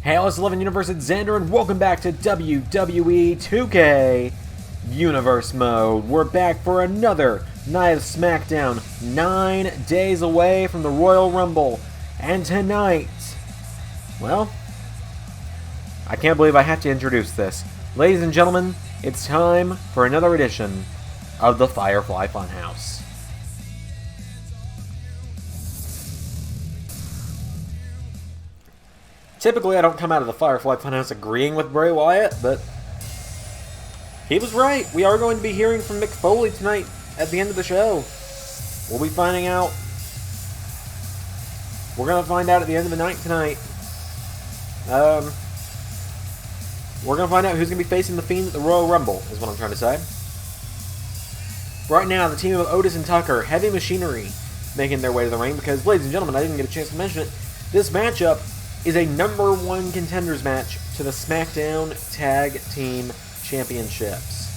Hey, it's 11 Universe, it's Xander, and welcome back to WWE 2K Universe Mode. We're back for another night of Smackdown, 9 days away from the Royal Rumble. And tonight, well, I can't believe I have to introduce this. Ladies and gentlemen, it's time for another edition of the Firefly Funhouse. Typically, I don't come out of the Firefly Funhouse agreeing with Bray Wyatt, but he was right. We are going to be hearing from Mick Foley tonight at the end of the show. We'll be finding out. We're going to find out at the end of the night tonight. We're going to find out who's going to be facing the Fiend at the Royal Rumble, is what I'm trying to say. Right now, the team of Otis and Tucker, Heavy Machinery, making their way to the ring because, ladies and gentlemen, I didn't get a chance to mention it, this matchup is a #1 contenders match to the Smackdown Tag Team Championships.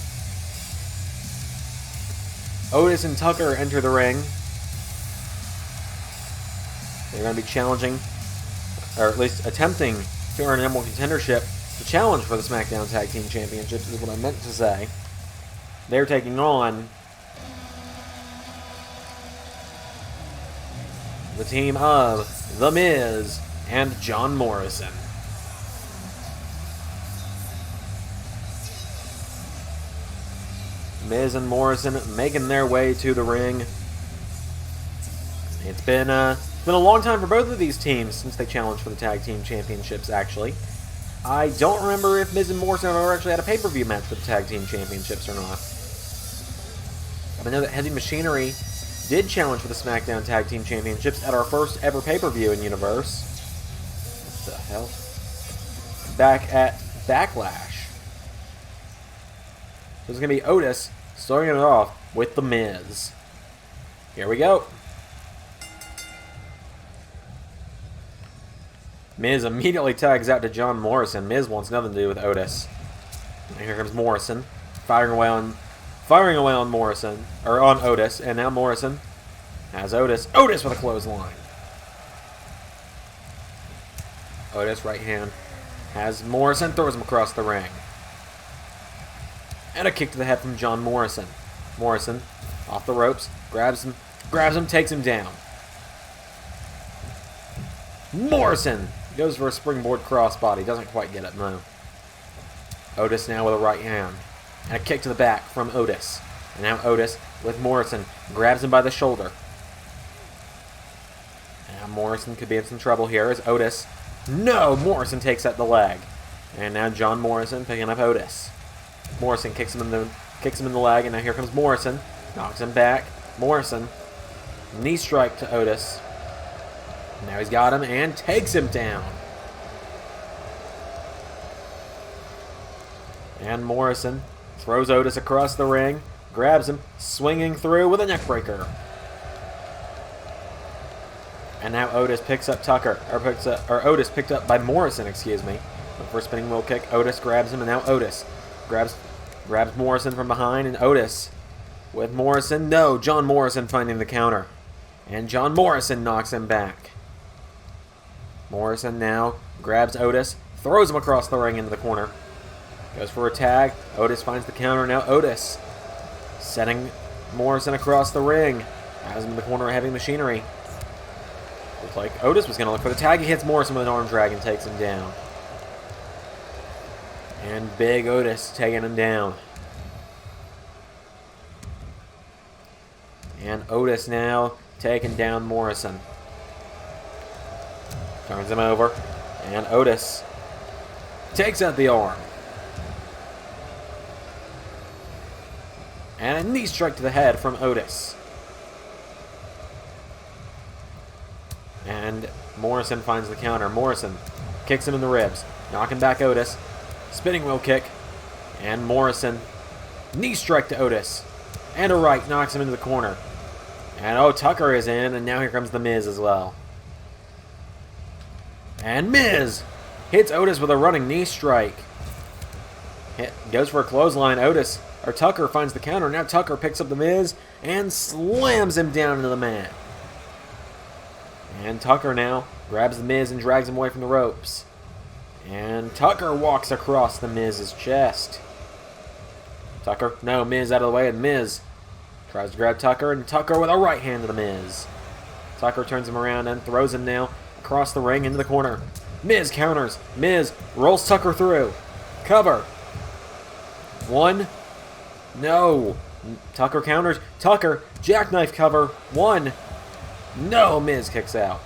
Otis and Tucker enter the ring. They're going to be challenging, or at least attempting to earn a #1 contendership. The challenge for the Smackdown Tag Team Championships is what I meant to say. They're taking on the team of The Miz and John Morrison. Miz and Morrison making their way to the ring. It's been a long time for both of these teams since they challenged for the Tag Team Championships, actually. I don't remember if Miz and Morrison have ever actually had a pay-per-view match for the Tag Team Championships or not. I know that Heavy Machinery did challenge for the Smackdown Tag Team Championships at our first ever pay-per-view in Universe. What the hell? Back at Backlash. This is going to be Otis starting it off with The Miz. Here we go. Miz immediately tags out to John Morrison. Miz wants nothing to do with Otis. And here comes Morrison, firing away on Morrison, or on Otis, and now Morrison has Otis. Otis with a clothesline. Otis, right hand, has Morrison, throws him across the ring. And a kick to the head from John Morrison. Morrison, off the ropes, grabs him, takes him down. Morrison goes for a springboard crossbody, doesn't quite get it, no. Otis now with a right hand. And a kick to the back from Otis. And now Otis with Morrison, grabs him by the shoulder. And now Morrison could be in some trouble here as Otis... No! Morrison takes out the leg. And now John Morrison picking up Otis. Morrison kicks him in the leg, and now here comes Morrison. Knocks him back. Morrison. Knee strike to Otis. Now he's got him and takes him down. And Morrison throws Otis across the ring. Grabs him, swinging through with a neckbreaker. And now Otis picks up Otis picked up by Morrison, excuse me. For a spinning wheel kick, Otis grabs him, and now Otis grabs Morrison from behind, and Otis with Morrison. No, John Morrison finding the counter. And John Morrison knocks him back. Morrison now grabs Otis, throws him across the ring into the corner. Goes for a tag. Otis finds the counter. Now Otis setting Morrison across the ring. Has him in the corner of Heavy Machinery. Looks like Otis was going to look for the tag. He hits Morrison with an arm drag and takes him down. And Big Otis taking him down. And Otis now taking down Morrison. Turns him over. And Otis takes out the arm. And a knee strike to the head from Otis. And Morrison finds the counter. Morrison kicks him in the ribs. Knocking back Otis. Spinning wheel kick. And Morrison. Knee strike to Otis. And a right knocks him into the corner. And Tucker is in. And now here comes The Miz as well. And Miz hits Otis with a running knee strike. Goes for a clothesline. Tucker finds the counter. Now Tucker picks up The Miz and slams him down into the mat. And Tucker now grabs The Miz and drags him away from the ropes. And Tucker walks across the Miz's chest. Tucker, no, Miz out of the way, and Miz tries to grab Tucker, and Tucker with a right hand to the Miz. Tucker turns him around and throws him now across the ring into the corner. Miz counters. Miz rolls Tucker through. Cover. One. No. Tucker counters. Tucker, jackknife cover. One. No, Miz kicks out.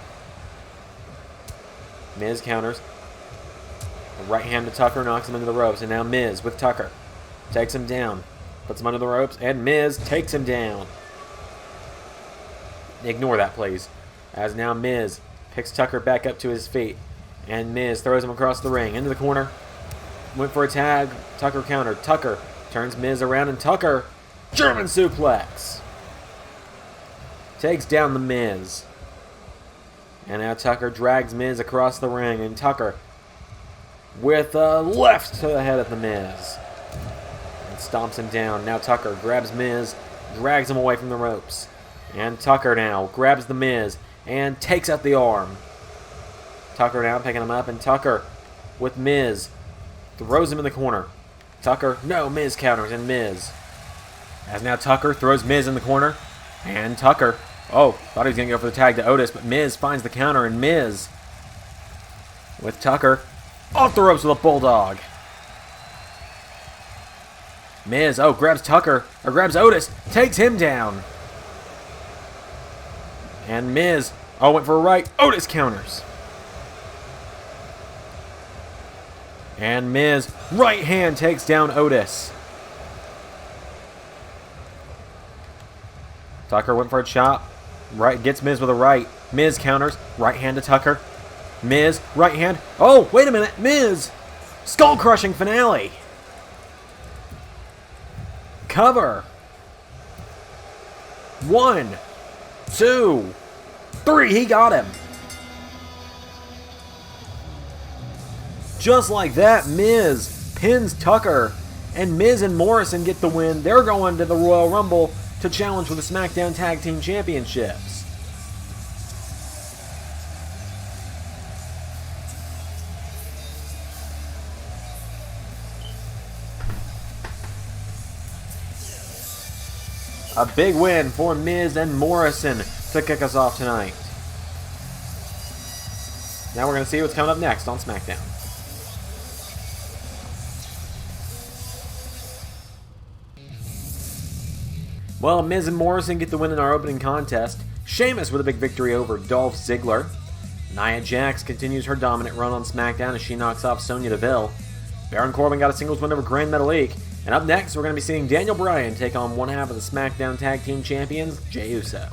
Miz counters. A right hand to Tucker knocks him into the ropes, and now Miz with Tucker. Takes him down. Puts him under the ropes, and Miz takes him down. Ignore that, please. As now Miz picks Tucker back up to his feet. And Miz throws him across the ring. Into the corner. Went for a tag. Tucker countered. Tucker turns Miz around, and Tucker, German suplex. Takes down the Miz. And now Tucker drags Miz across the ring, and Tucker with a left to the head of the Miz. And stomps him down. Now Tucker grabs Miz, drags him away from the ropes. And Tucker now grabs the Miz and takes out the arm. Tucker now picking him up, and Tucker with Miz throws him in the corner. Tucker, no, Miz counters, and Miz. As now Tucker throws Miz in the corner, and Tucker, oh, thought he was going to go for the tag to Otis, but Miz finds the counter, and Miz with Tucker off the ropes with a bulldog. Miz, oh, grabs Tucker, or grabs Otis, takes him down. And Miz, oh, went for a right, Otis counters. And Miz, right hand takes down Otis. Tucker went for a chop. Right, gets Miz with a right. Miz counters. Right hand to Tucker. Miz, right hand. Oh, wait a minute. Miz. Skull-crushing finale. Cover. 1, 2, 3. He got him. Just like that, Miz pins Tucker, and Miz and Morrison get the win. They're going to the Royal Rumble to challenge for the Smackdown Tag Team Championships. A big win for Miz and Morrison to kick us off tonight. Now we're going to see what's coming up next on SmackDown. Well, Miz and Morrison get the win in our opening contest. Sheamus with a big victory over Dolph Ziggler. Nia Jax continues her dominant run on SmackDown as she knocks off Sonya Deville. Baron Corbin got a singles win over Grand Metalik. And up next, we're going to be seeing Daniel Bryan take on one half of the SmackDown Tag Team Champions, Jey Uso.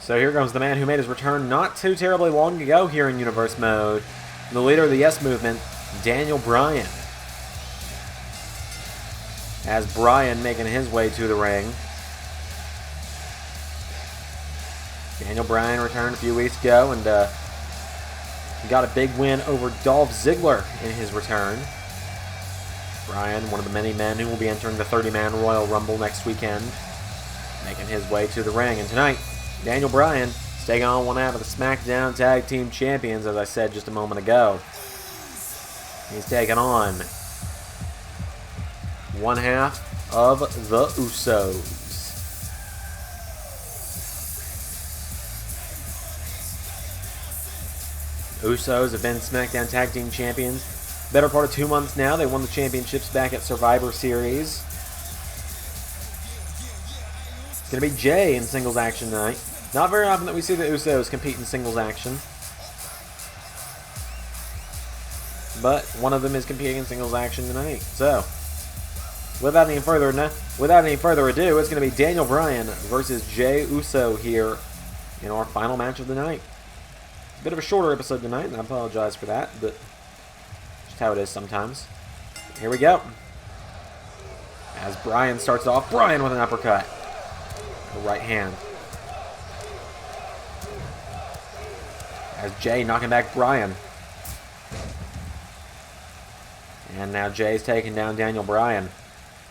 So here comes the man who made his return not too terribly long ago here in Universe Mode. The leader of the Yes Movement, Daniel Bryan. As Bryan making his way to the ring. Daniel Bryan returned a few weeks ago and he got a big win over Dolph Ziggler in his return. Bryan, one of the many men who will be entering the 30-man Royal Rumble next weekend, making his way to the ring. And tonight, Daniel Bryan is taking on one half of the SmackDown Tag Team Champions, as I said just a moment ago. He's taking on one half of the Usos. Usos have been SmackDown Tag Team Champions better part of 2 months now. They won the championships back at Survivor Series. It's going to be Jey in singles action tonight. Not very often that we see the Usos compete in singles action. But one of them is competing in singles action tonight. So, without any further ado, it's going to be Daniel Bryan versus Jey Uso here in our final match of the night. Bit of a shorter episode tonight, and I apologize for that, but just how it is sometimes. Here we go. As Bryan starts off, Bryan with an uppercut. The right hand. As Jey knocking back Bryan. And now Jey's taking down Daniel Bryan.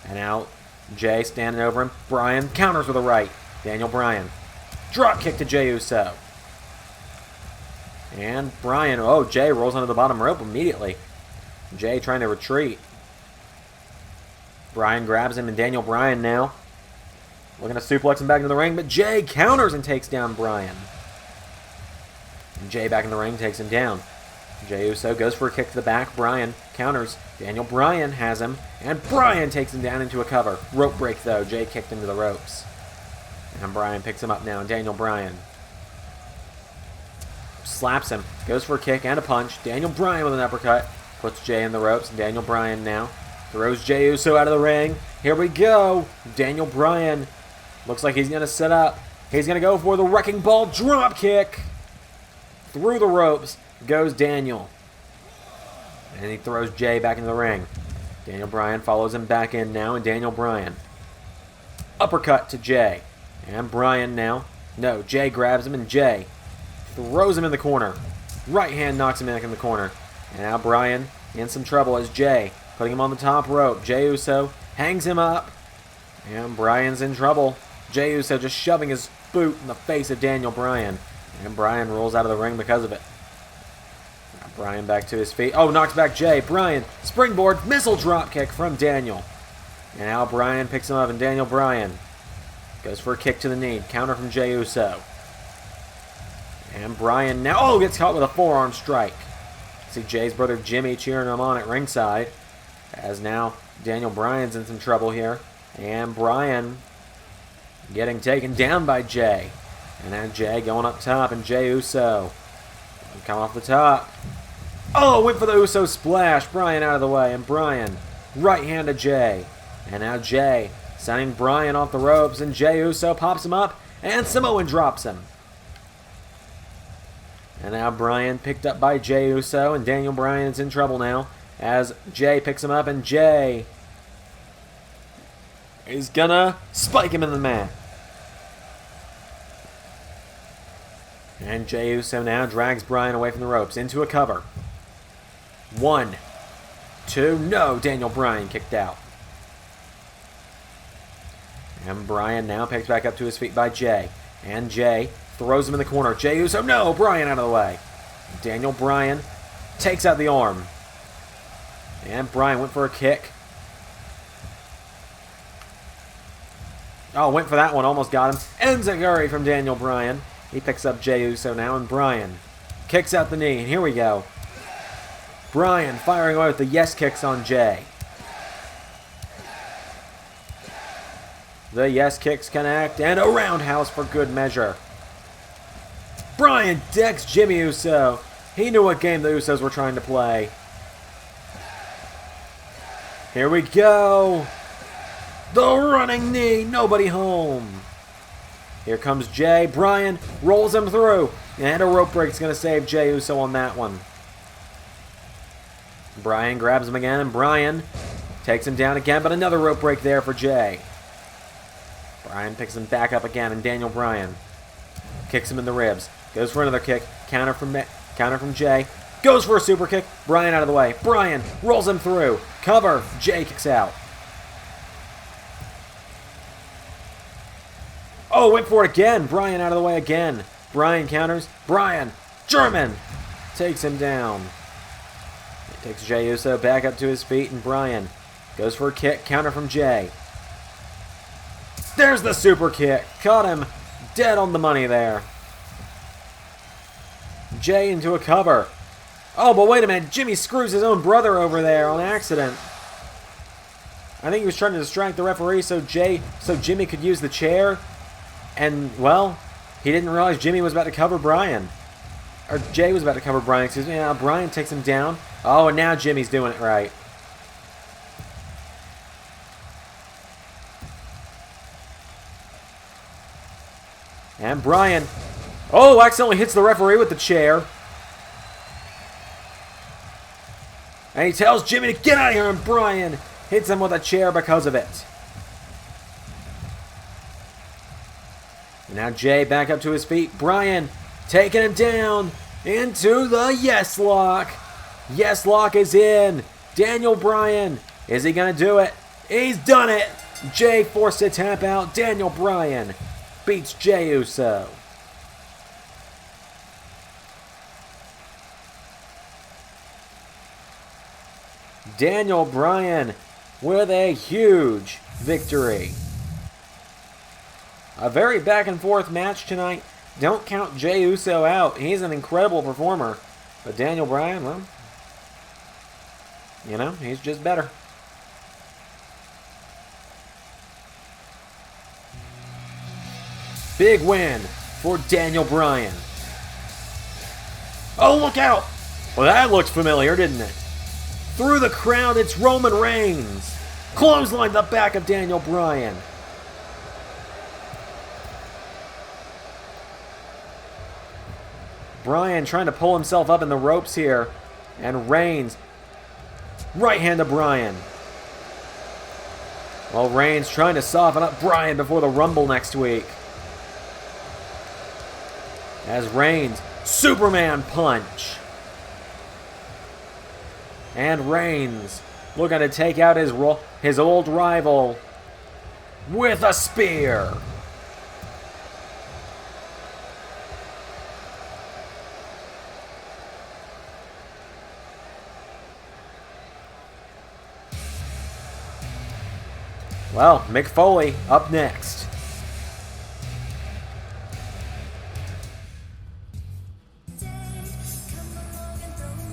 And now Jey standing over him. Bryan counters with a right. Daniel Bryan. Drop kick to Jey Uso. And Bryan, oh, Jey rolls onto the bottom rope immediately. Jey trying to retreat. Bryan grabs him, and Daniel Bryan now looking to suplex him back into the ring, but Jey counters and takes down Bryan. And Jey back in the ring, takes him down. Jey Uso goes for a kick to the back. Bryan counters. Daniel Bryan has him, and Bryan takes him down into a cover. Rope break, though. Jey kicked him to the ropes. And Bryan picks him up now. Daniel Bryan slaps him. Goes for a kick and a punch. Daniel Bryan with an uppercut. Puts Jey in the ropes. And Daniel Bryan now throws Jey Uso out of the ring. Here we go. Daniel Bryan looks like he's going to set up. He's going to go for the wrecking ball drop kick. Through the ropes goes Daniel. And he throws Jey back into the ring. Daniel Bryan follows him back in now, and Daniel Bryan. Uppercut to Jey. And Bryan now. No, Jey grabs him, and Jey throws him in the corner. Right hand knocks him back in the corner. And now Bryan in some trouble as Jey putting him on the top rope. Jey Uso hangs him up. And Bryan's in trouble. Jey Uso just shoving his boot in the face of Daniel Bryan. And Bryan rolls out of the ring because of it. Now Bryan back to his feet. Oh, knocks back Jey. Bryan, springboard, missile drop kick from Daniel. And now Bryan picks him up, and Daniel Bryan goes for a kick to the knee. Counter from Jey Uso. And Bryan now, oh, gets caught with a forearm strike. See Jey's brother Jimmy cheering him on at ringside. As now Daniel Bryan's in some trouble here. And Bryan getting taken down by Jey. And now Jey going up top, and Jey Uso come off the top. Oh, went for the Uso splash. Bryan out of the way, and Bryan right hand to Jey. And now Jey sending Bryan off the ropes, and Jey Uso pops him up, and Samoan drops him. And now Bryan picked up by Jey Uso, and Daniel Bryan is in trouble now as Jey picks him up, and Jey is gonna spike him in the mat. And Jey Uso now drags Bryan away from the ropes into a cover. 1, 2, no, Daniel Bryan kicked out. And Bryan now picks back up to his feet by Jey. And Jey throws him in the corner. Jey Uso, no, Bryan out of the way. Daniel Bryan takes out the arm. And Bryan went for a kick. Oh, went for that one, almost got him. Enziguri from Daniel Bryan. He picks up Jey Uso now, and Bryan kicks out the knee, and here we go. Bryan firing away with the yes kicks on Jey. The yes kicks connect, and a roundhouse for good measure. Bryan decks Jimmy Uso. He knew what game the Usos were trying to play. Here we go. The running knee, nobody home. Here comes Jey. Bryan rolls him through. And a rope break is going to save Jey Uso on that one. Bryan grabs him again, and Bryan takes him down again, but another rope break there for Jey. Bryan picks him back up again, and Daniel Bryan kicks him in the ribs. Goes for another kick. Counter from Jey. Goes for a super kick. Bryan out of the way. Bryan rolls him through. Cover. Jey kicks out. Oh, went for it again. Bryan out of the way again. Bryan counters. Bryan, German, takes him down. He takes Jey Uso back up to his feet, and Bryan goes for a kick. Counter from Jey. There's the super kick. Caught him dead on the money there. Jey into a cover. Oh, but wait a minute. Jimmy screws his own brother over there on accident. I think he was trying to distract the referee so Jimmy could use the chair. And, well, he didn't realize Jimmy was about to cover Bryan. Or Jey was about to cover Bryan, excuse me. Now Bryan takes him down. Oh, and now Jimmy's doing it right. And Bryan, oh, accidentally hits the referee with the chair. And he tells Jimmy to get out of here, and Bryan hits him with a chair because of it. And now Jey back up to his feet. Bryan taking him down into the yes lock. Yes lock is in. Daniel Bryan, is he going to do it? He's done it. Jey forced to tap out. Daniel Bryan beats Jey Uso. Daniel Bryan with a huge victory. A very back and forth match tonight. Don't count Jey Uso out. He's an incredible performer. But Daniel Bryan, well, you know, he's just better. Big win for Daniel Bryan. Oh, look out! Well, that looked familiar, didn't it? Through the crowd, it's Roman Reigns. Clothesline the back of Daniel Bryan. Bryan trying to pull himself up in the ropes here. And Reigns. Right hand to Bryan. Well, Reigns trying to soften up Bryan before the Rumble next week. As Reigns, Superman punch. And Reigns looking to take out his old rival with a spear. Well, Mick Foley up next.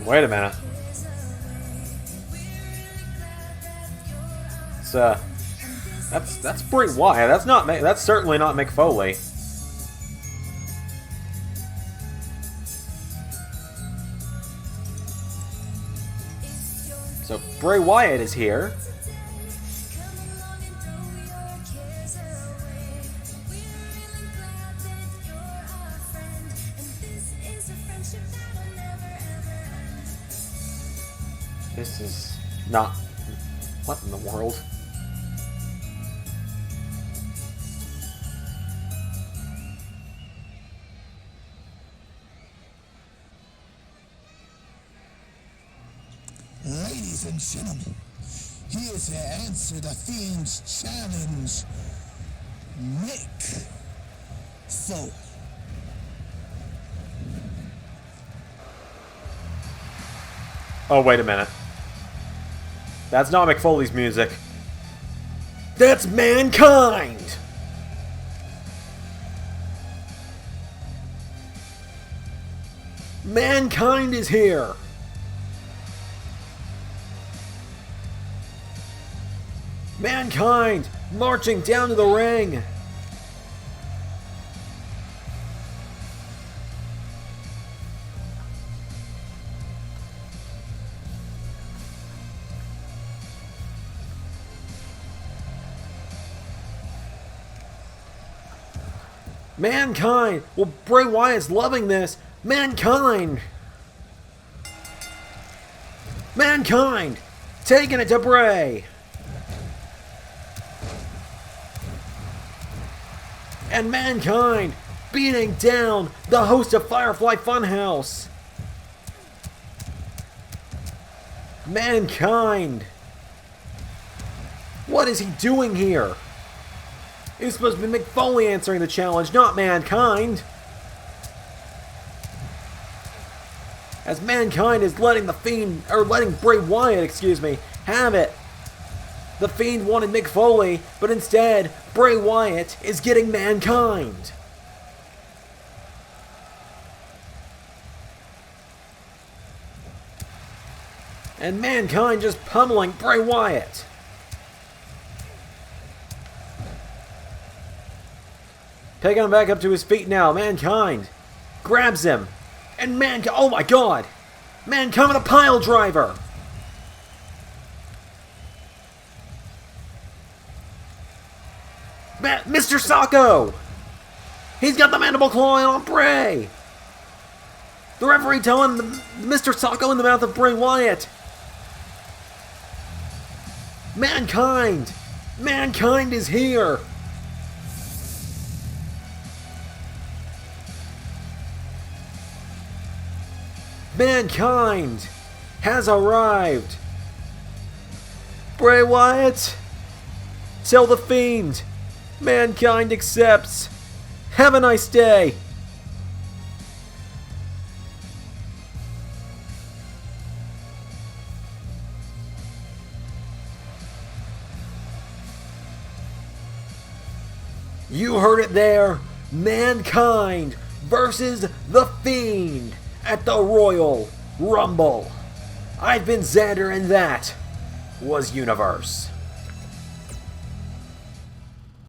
Wait a minute. That's Bray Wyatt. That's certainly not Mick Foley. So Bray Wyatt is here. This is not... What in the world? Ladies and gentlemen, here's to answer the Fiend's challenge, Mick Foley. Oh, wait a minute. That's not Mick Foley's music. That's Mankind! Mankind is here! Mankind marching down to the ring! Mankind! Well, Bray Wyatt's loving this! Mankind! Mankind! Taking it to Bray! And Mankind beating down the host of Firefly Funhouse! Mankind! What is he doing here? It's supposed to be Mick Foley answering the challenge, not Mankind. As Mankind is letting the Fiend, or letting Bray Wyatt, excuse me, have it. The Fiend wanted Mick Foley, but instead, Bray Wyatt is getting Mankind. And Mankind just pummeling Bray Wyatt. Picking him back up to his feet now. Mankind grabs him. And Mankind... Oh my god! Mankind with a pile driver! Mr. Socko! He's got the mandible claw on Bray! The referee telling Mr. Socko in the mouth of Bray Wyatt. Mankind! Mankind is here! Mankind has arrived. Bray Wyatt, tell the Fiend. Mankind accepts. Have a nice day! You heard it there. Mankind versus The Fiend at the Royal Rumble. I've been Xander, and that was Universe.